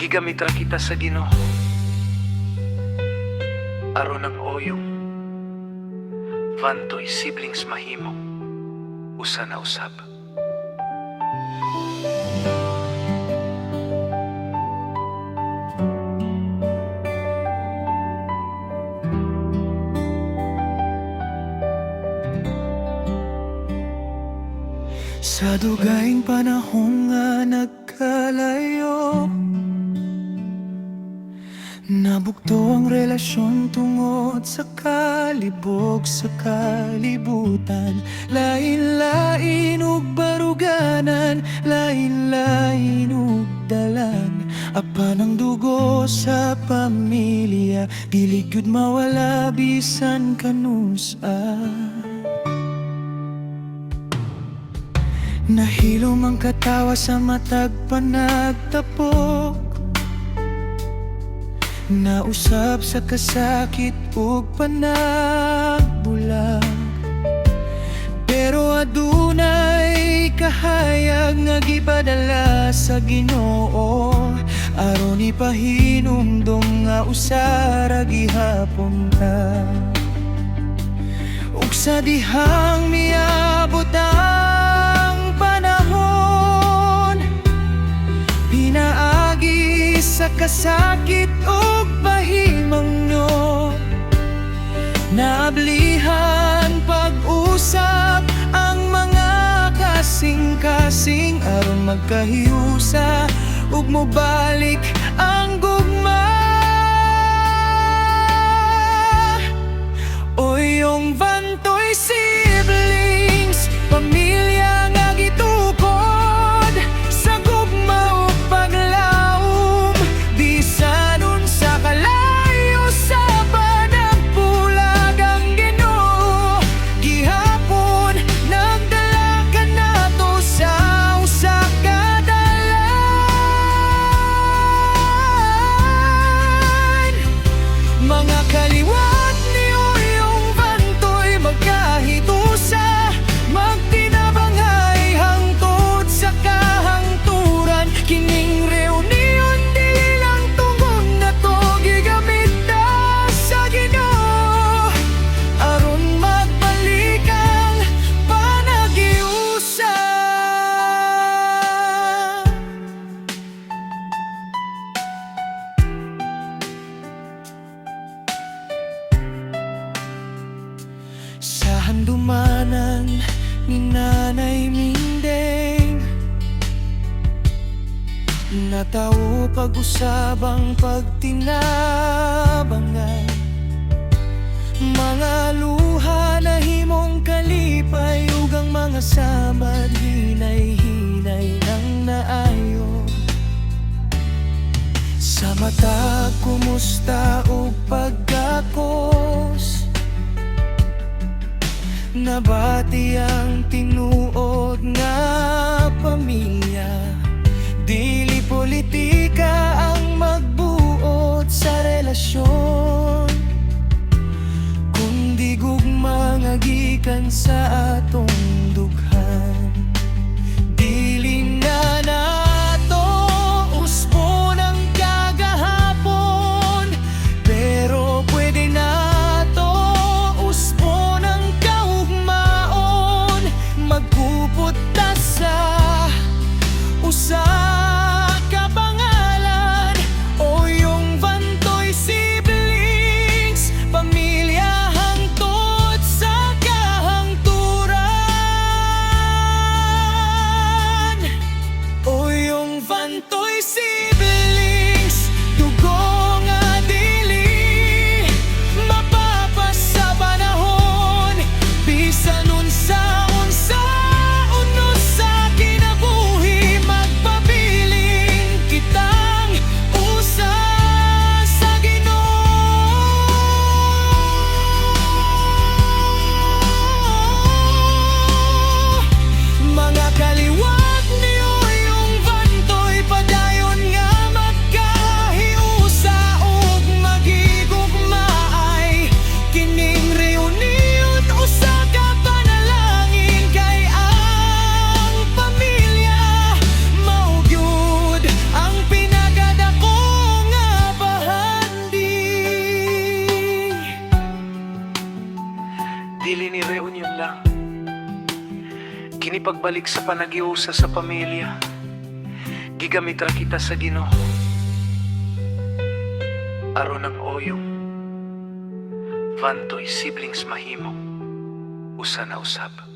gigamit ra kita sa Ginoo aron ang oyong vantoy siblings mahimo usa na usab. Sa dugaing panahon nga nagkalayo, nabugto ang relasyon tungod sa kalibog sa kalibutan. Lain-lain ug baruganan, lain-lain ug dalan. Apan ang dugo sa pamilya, dili gyud mawala bisan kanusa. Nahilom ang katawa sa matag panagtapok, nausab sa kasakit ug panagbulag. Pero adunay kahayag nga gipadala sa Ginoo aron ipahinumdum nga usara gihapon ta. Ug sa dihang miabot ang panahon, pinaagi sa kasakit ug pahimangno, naablihan pag-usap ang mga kasing-kasing aron magkahiusa ug mobalik ang gugma. Oyong vantoy siblings, pamilya nga gitukod sa gugma ug paglaom. Bisan unsa kalayo sa panagbulag ang Ginoo, gihapon nagdala kanato sa usa ka dalan. Mga kaliwat ni Oyong vantoy magkahitusa, magtinabangay hangtod sa kahangturan. Kining reunion dili lang tungod na to, gigamit ta sa Ginoo aron magbalik ang panagiusa. Sa handumanan ni Nanay Mindeng, natawo pag-usabang pagtinabangan. Mga luha na himong kalipay ug ang mga samad hinay-hinay nang naayo. Sa mata kumusta ug pagkakos, nabati ang tinuod nga pamilya. Dili politika ang magbuot sa relasyon, kundi gugma nga gikan sa atong dughan. Dili na nato usbon ang kagahapon, pero pwede nato usbon ang kaugmaon. Magkupot ta sa usa ka pangalan, Oyong vantoy siblings, pamilya hangtod sa kahangturan. lang. Kini pagbalik sa panagiusa sa pamilya, gigamit ra kita sa Ginoo. Aron ang oyong, Vantoy siblings mahimo, usa na usab.